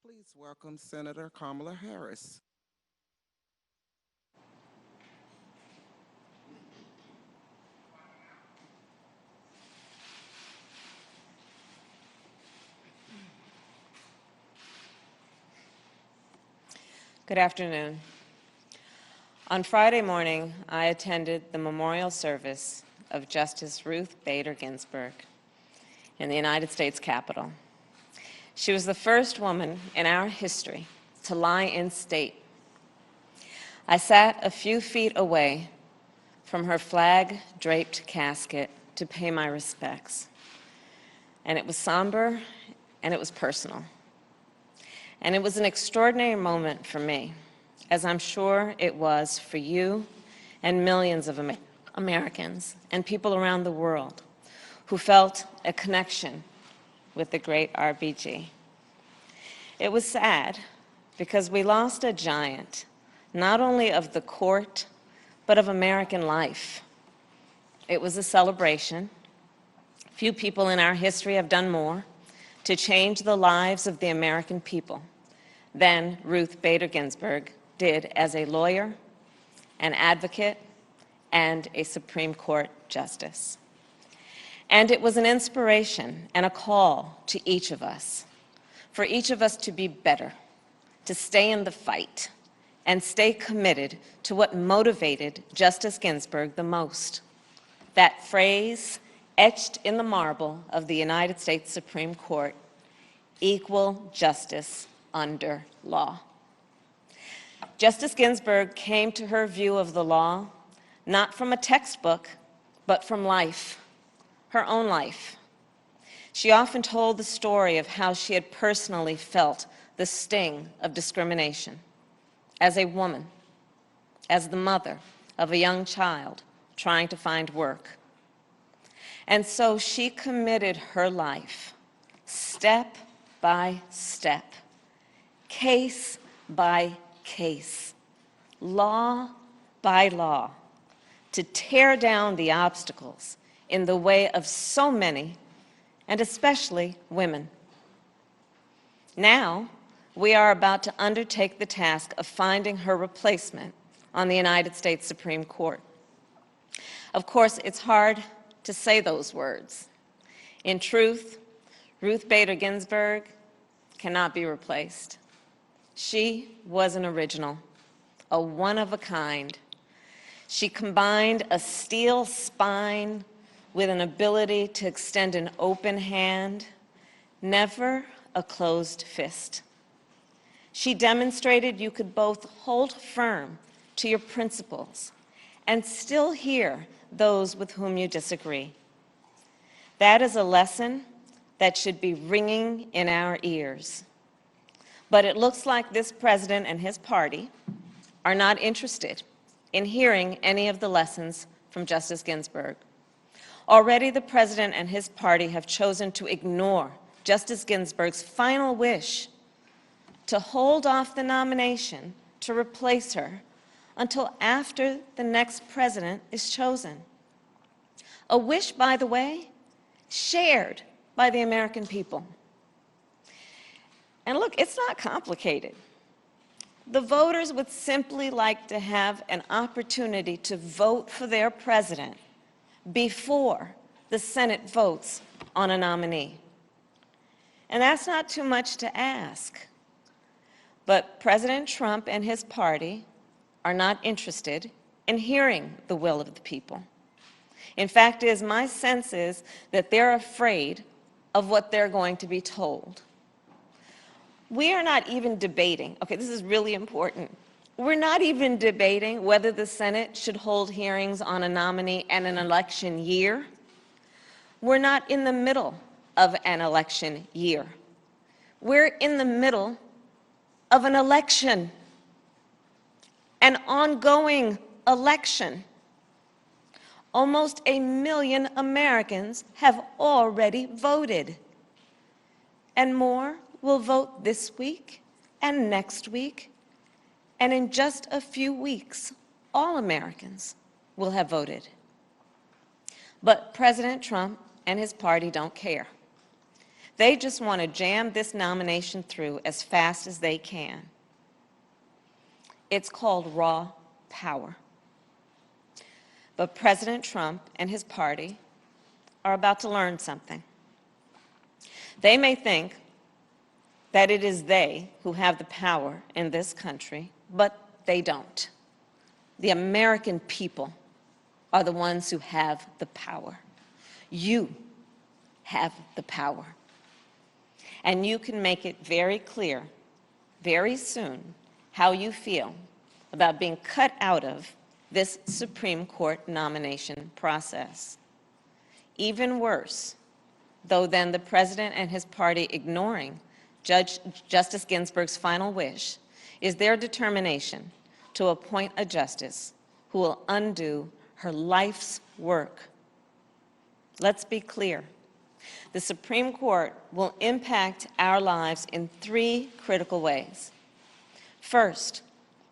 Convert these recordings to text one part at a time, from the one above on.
Please welcome Senator Kamala Harris. Good afternoon. On Friday morning, I attended the memorial service of Justice Ruth Bader Ginsburg in the United States Capitol. She was the first woman in our history to lie in state. I sat a few feet away from her flag-draped casket to pay my respects. And it was somber and it was personal. And it was an extraordinary moment for me, as I'm sure it was for you and millions of Americans and people around the world who felt a connection with the great RBG. It was sad because we lost a giant, not only of the court, but of American life. It was a celebration. Few people in our history have done more to change the lives of the American people than Ruth Bader Ginsburg did as a lawyer, an advocate, and a Supreme Court justice. And it was an inspiration and a call to each of us, for each of us to be better, to stay in the fight, and stay committed to what motivated Justice Ginsburg the most. That phrase etched in the marble of the United States Supreme Court, equal justice under law. Justice Ginsburg came to her view of the law not from a textbook, but from life, her own life. She often told the story of how she had personally felt the sting of discrimination as a woman, as the mother of a young child trying to find work. And so she committed her life, step by step, case by case, law by law, to tear down the obstacles in the way of so many, and especially women. Now, we are about to undertake the task of finding her replacement on the United States Supreme Court. Of course, it's hard to say those words. In truth, Ruth Bader Ginsburg cannot be replaced. She was an original, a one-of-a-kind. She combined a steel spine with an ability to extend an open hand, never a closed fist. She demonstrated you could both hold firm to your principles and still hear those with whom you disagree. That is a lesson that should be ringing in our ears. But it looks like this president and his party are not interested in hearing any of the lessons from Justice Ginsburg. Already the president and his party have chosen to ignore Justice Ginsburg's final wish to hold off the nomination to replace her until after the next president is chosen. A wish, by the way, shared by the American people. And look, it's not complicated. The voters would simply like to have an opportunity to vote for their president before the Senate votes on a nominee. And that's not too much to ask. But President Trump and his party are not interested in hearing the will of the people. In fact, my sense is that they're afraid of what they're going to be told. We are not even debating, okay, this is really important. We're not even debating whether the Senate should hold hearings on a nominee in an election year. We're not in the middle of an election year. We're in the middle of an election, an ongoing election. Almost 1 million Americans have already voted, and more will vote this week and next week, and in just a few weeks, all Americans will have voted. But President Trump and his party don't care. They just want to jam this nomination through as fast as they can. It's called raw power. But President Trump and his party are about to learn something. They may think that it is they who have the power in this country, but they don't. The American people are the ones who have the power. You have the power. And you can make it very clear, very soon, how you feel about being cut out of this Supreme Court nomination process. Even worse, though, than the president and his party ignoring Justice Ginsburg's final wish, is their determination to appoint a justice who will undo her life's work. Let's be clear. The Supreme Court will impact our lives in 3 critical ways. First,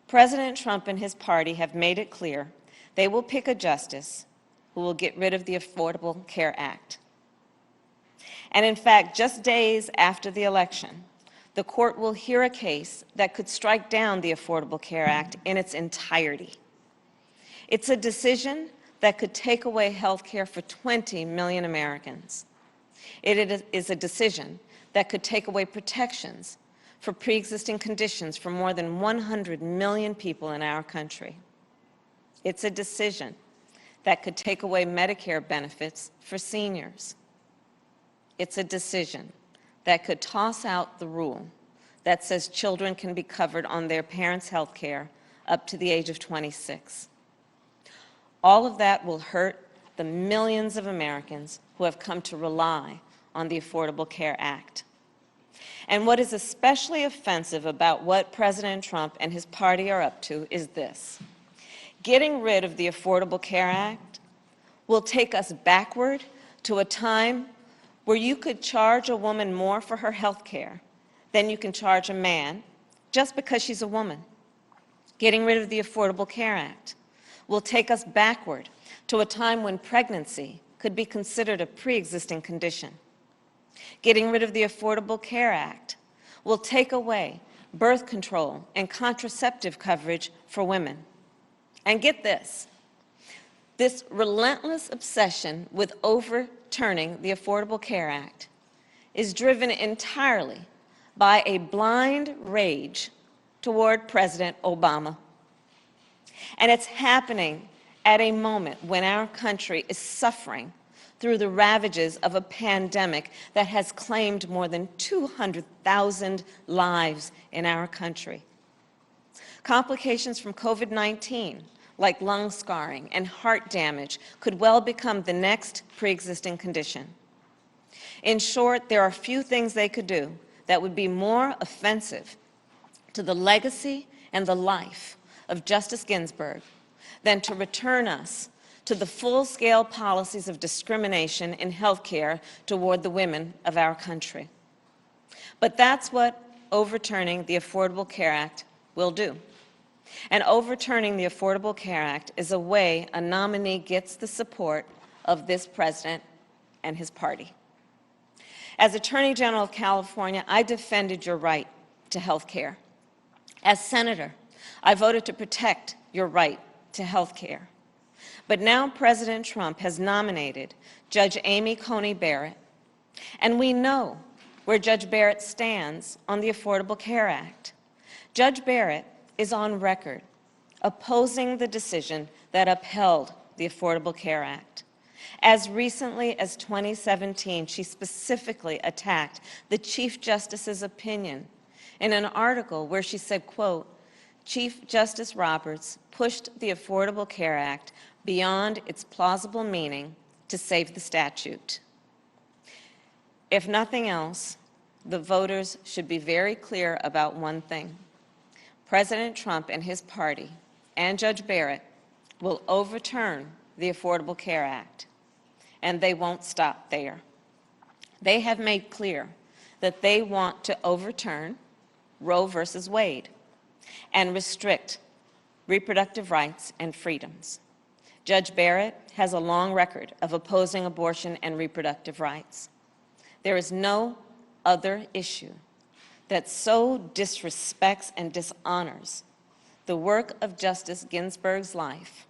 President Trump and his party have made it clear they will pick a justice who will get rid of the Affordable Care Act. And in fact, just days after the election, the court will hear a case that could strike down the Affordable Care Act in its entirety. It's a decision that could take away health care for 20 million Americans. It is a decision that could take away protections for pre-existing conditions for more than 100 million people in our country. It's a decision that could take away Medicare benefits for seniors. It's a decision that could toss out the rule that says children can be covered on their parents' health care up to the age of 26. All of that will hurt the millions of Americans who have come to rely on the Affordable Care Act. And what is especially offensive about what President Trump and his party are up to is this. Getting rid of the Affordable Care Act will take us backward to a time where you could charge a woman more for her health care than you can charge a man just because she's a woman. Getting rid of the Affordable Care Act will take us backward to a time when pregnancy could be considered a pre-existing condition. Getting rid of the Affordable Care Act will take away birth control and contraceptive coverage for women. And get this relentless obsession with overturning the Affordable Care Act is driven entirely by a blind rage toward President Obama. And it's happening at a moment when our country is suffering through the ravages of a pandemic that has claimed more than 200,000 lives in our country. Complications from COVID-19, like lung scarring and heart damage, could well become the next pre-existing condition. In short, there are few things they could do that would be more offensive to the legacy and the life of Justice Ginsburg than to return us to the full-scale policies of discrimination in health care toward the women of our country. But that's what overturning the Affordable Care Act will do. And overturning the Affordable Care Act is a way a nominee gets the support of this president and his party. As Attorney General of California, I defended your right to health care. As senator, I voted to protect your right to health care. But now President Trump has nominated Judge Amy Coney Barrett, and we know where Judge Barrett stands on the Affordable Care Act. Judge Barrett is on record opposing the decision that upheld the Affordable Care Act. As recently as 2017, she specifically attacked the Chief Justice's opinion in an article where she said, quote, Chief Justice Roberts pushed the Affordable Care Act beyond its plausible meaning to save the statute. If nothing else, the voters should be very clear about one thing. President Trump and his party and Judge Barrett will overturn the Affordable Care Act, and they won't stop there. They have made clear that they want to overturn Roe versus Wade and restrict reproductive rights and freedoms. Judge Barrett has a long record of opposing abortion and reproductive rights. There is no other issue that so disrespects and dishonors the work of Justice Ginsburg's life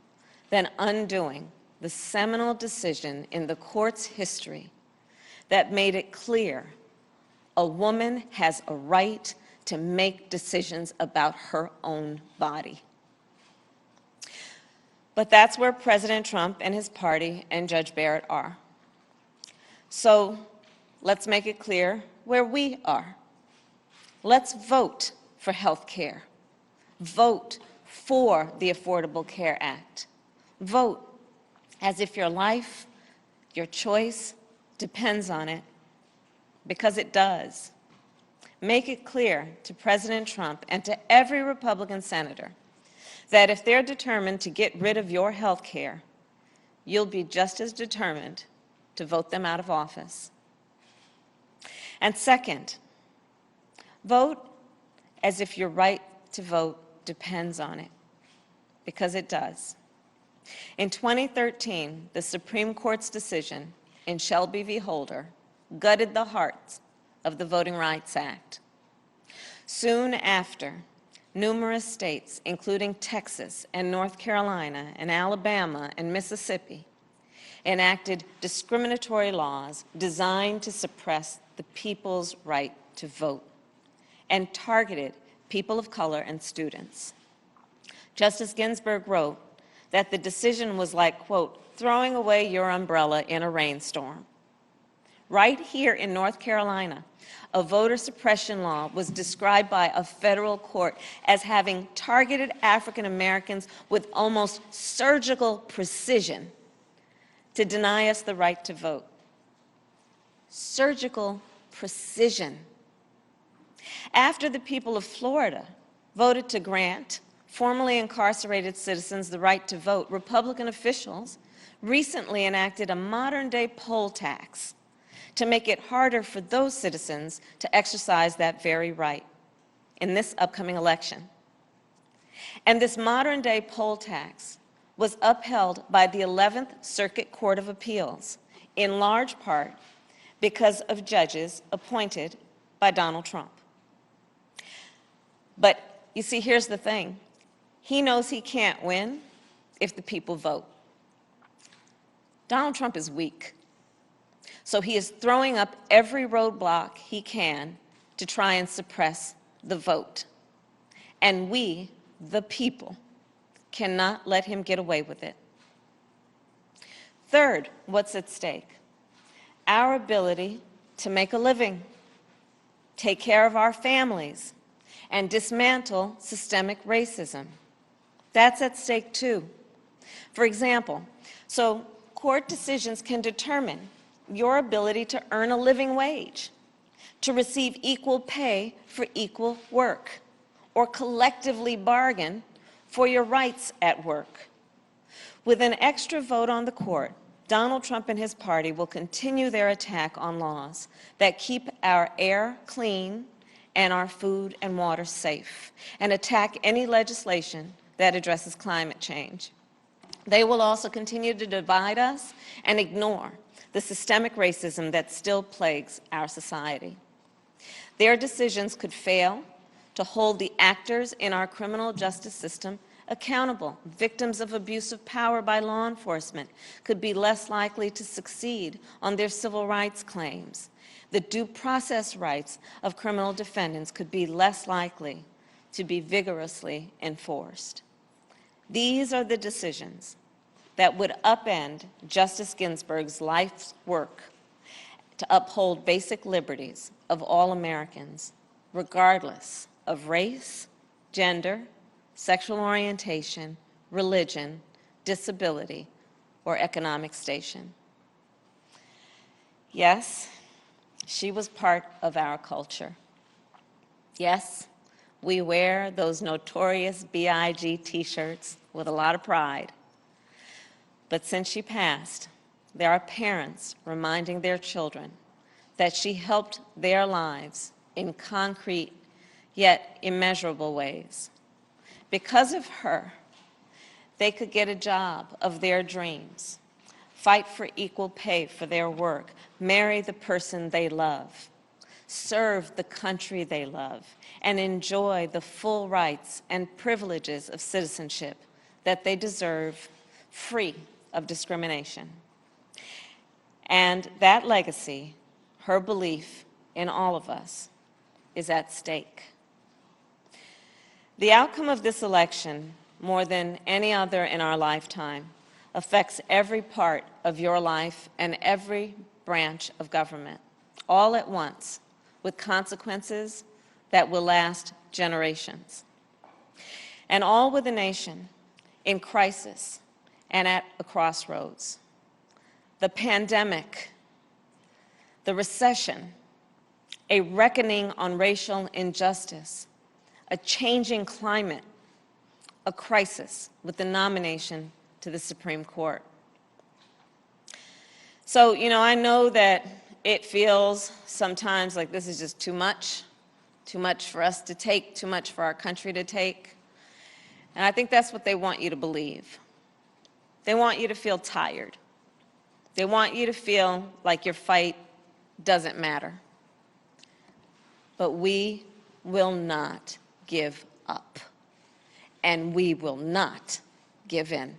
than undoing the seminal decision in the court's history that made it clear a woman has a right to make decisions about her own body. But that's where President Trump and his party and Judge Barrett are. So let's make it clear where we are. Let's vote for health care. Vote for the Affordable Care Act. Vote as if your life, your choice, depends on it, because it does. Make it clear to President Trump and to every Republican senator that if they're determined to get rid of your health care, you'll be just as determined to vote them out of office. And second, vote as if your right to vote depends on it, because it does. In 2013, the Supreme Court's decision in Shelby v. Holder gutted the heart of the Voting Rights Act. Soon after, numerous states, including Texas and North Carolina and Alabama and Mississippi, enacted discriminatory laws designed to suppress the people's right to vote and targeted people of color and students. Justice Ginsburg wrote that the decision was like, quote, throwing away your umbrella in a rainstorm. Right here in North Carolina, a voter suppression law was described by a federal court as having targeted African Americans with almost surgical precision to deny us the right to vote. Surgical precision. After the people of Florida voted to grant formerly incarcerated citizens the right to vote, Republican officials recently enacted a modern-day poll tax to make it harder for those citizens to exercise that very right in this upcoming election. And this modern-day poll tax was upheld by the 11th Circuit Court of Appeals, in large part because of judges appointed by Donald Trump. But you see, here's the thing. He knows he can't win if the people vote. Donald Trump is weak. So he is throwing up every roadblock he can to try and suppress the vote. And we, the people, cannot let him get away with it. Third, what's at stake? Our ability to make a living, take care of our families, and dismantle systemic racism. That's at stake too. For example, so court decisions can determine your ability to earn a living wage, to receive equal pay for equal work, or collectively bargain for your rights at work. With an extra vote on the court, Donald Trump and his party will continue their attack on laws that keep our air clean and our food and water safe, and attack any legislation that addresses climate change. They will also continue to divide us and ignore the systemic racism that still plagues our society. Their decisions could fail to hold the actors in our criminal justice system accountable. Victims of abuse of power by law enforcement could be less likely to succeed on their civil rights claims. The due process rights of criminal defendants could be less likely to be vigorously enforced. These are the decisions that would upend Justice Ginsburg's life's work to uphold basic liberties of all Americans, regardless of race, gender, sexual orientation, religion, disability, or economic station. Yes, she was part of our culture. Yes, we wear those notorious BIG t-shirts with a lot of pride. But since she passed, there are parents reminding their children that she helped their lives in concrete yet immeasurable ways. Because of her, they could get a job of their dreams, fight for equal pay for their work, marry the person they love, serve the country they love, and enjoy the full rights and privileges of citizenship that they deserve, free of discrimination. And that legacy, her belief in all of us, is at stake. The outcome of this election, more than any other in our lifetime, affects every part of your life and every branch of government, all at once, with consequences that will last generations. And all with a nation in crisis and at a crossroads. The pandemic, the recession, a reckoning on racial injustice, a changing climate, a crisis with the nomination to the Supreme Court. So, I know that it feels sometimes like this is just too much for us to take, too much for our country to take. And I think that's what they want you to believe. They want you to feel tired. They want you to feel like your fight doesn't matter. But we will not give up. And we will not give in.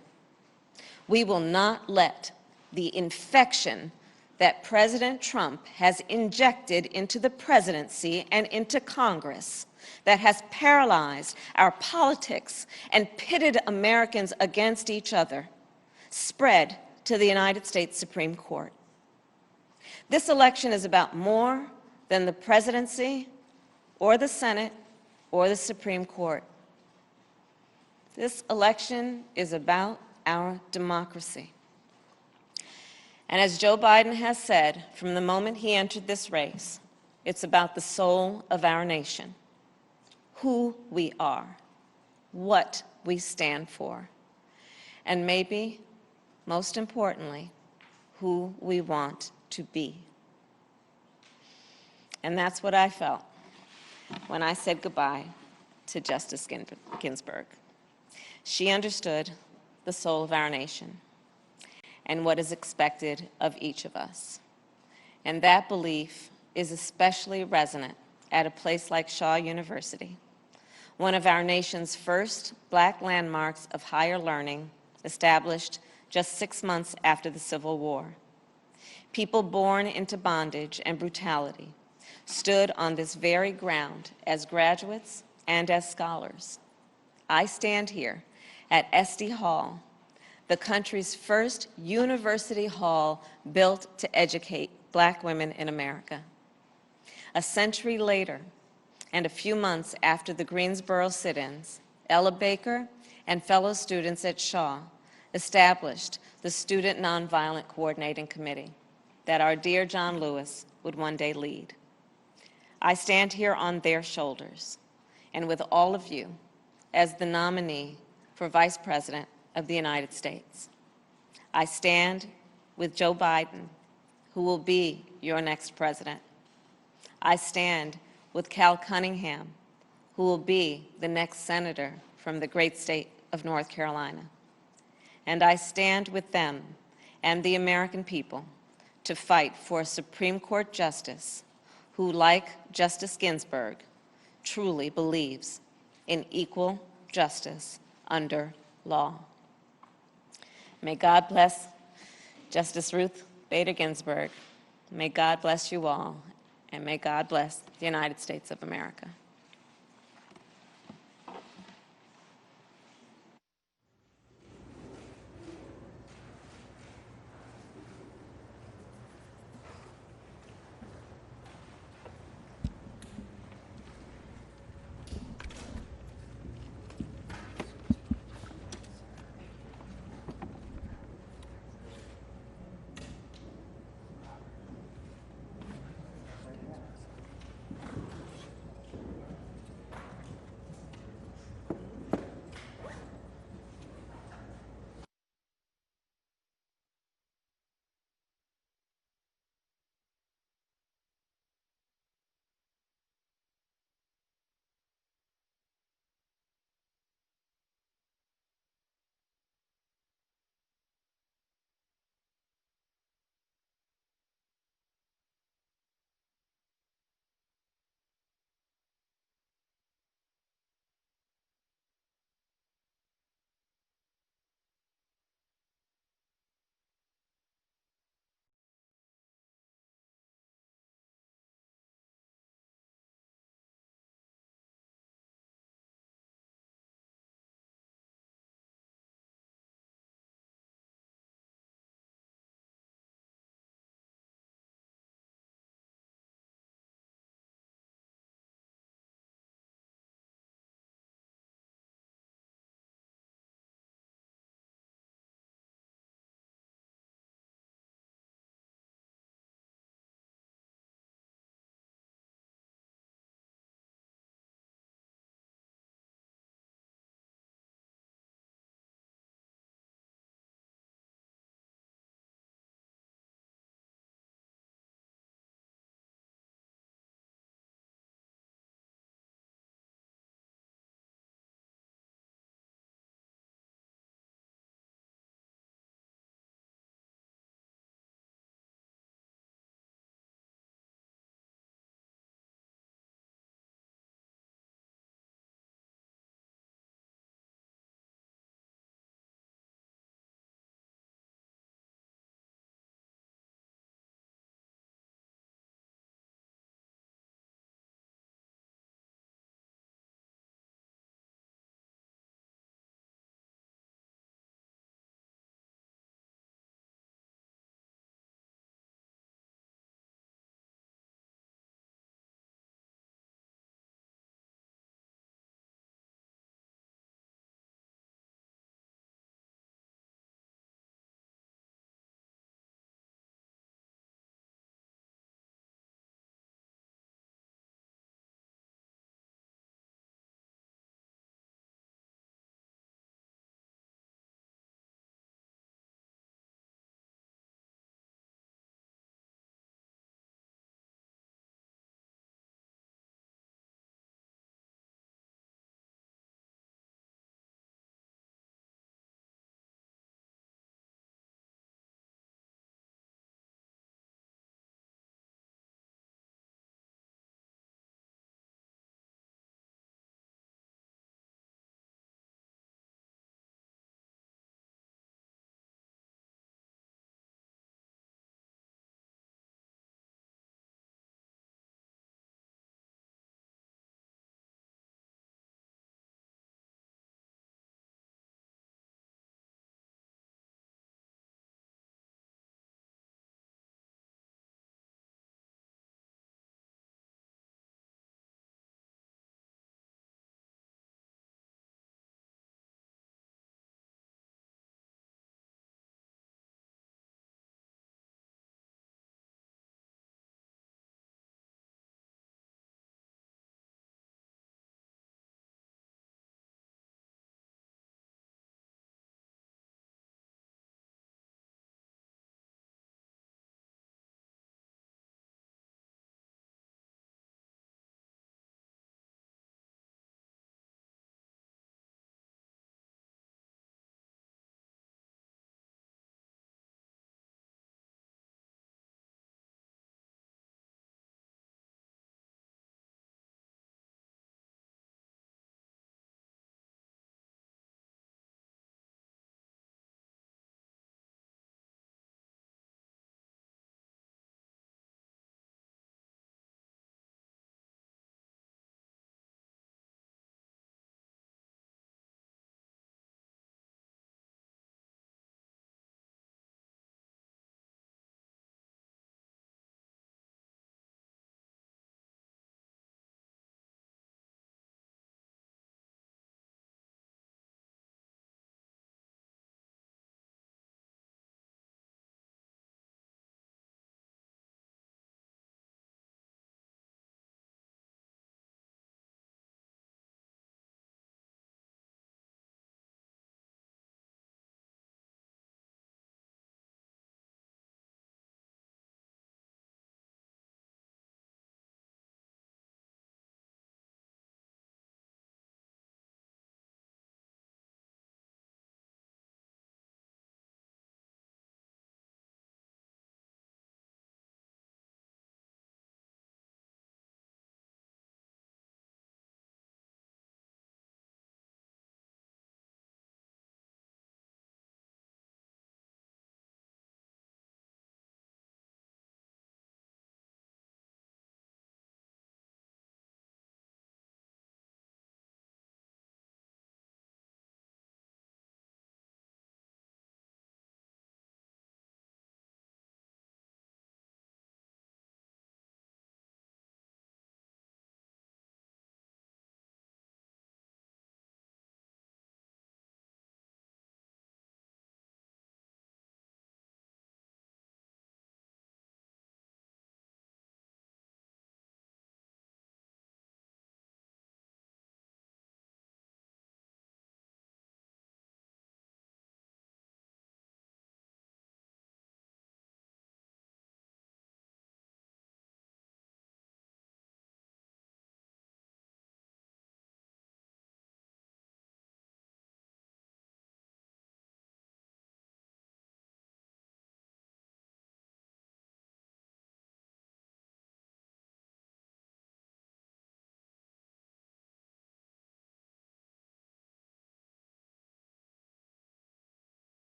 We will not let the infection that President Trump has injected into the presidency and into Congress, that has paralyzed our politics and pitted Americans against each other, spread to the United States Supreme Court. This election is about more than the presidency or the Senate or the Supreme Court. This election is about our democracy. And as Joe Biden has said from the moment he entered this race, it's about the soul of our nation, who we are, what we stand for, and maybe, most importantly, who we want to be. And that's what I felt when I said goodbye to Justice Ginsburg. She understood the soul of our nation and what is expected of each of us. And that belief is especially resonant at a place like Shaw University, one of our nation's first Black landmarks of higher learning, established just 6 months after the Civil War. People born into bondage and brutality stood on this very ground as graduates and as scholars. I stand here at SD Hall, the country's first university hall built to educate Black women in America. A century later, and a few months after the Greensboro sit-ins, Ella Baker and fellow students at Shaw established the Student Nonviolent Coordinating Committee that our dear John Lewis would one day lead. I stand here on their shoulders and with all of you as the nominee for Vice President of the United States. I stand with Joe Biden, who will be your next president. I stand with Cal Cunningham, who will be the next senator from the great state of North Carolina. And I stand with them and the American people to fight for a Supreme Court justice who, like Justice Ginsburg, truly believes in equal justice under law. May God bless Justice Ruth Bader Ginsburg. May God bless you all, and may God bless the United States of America.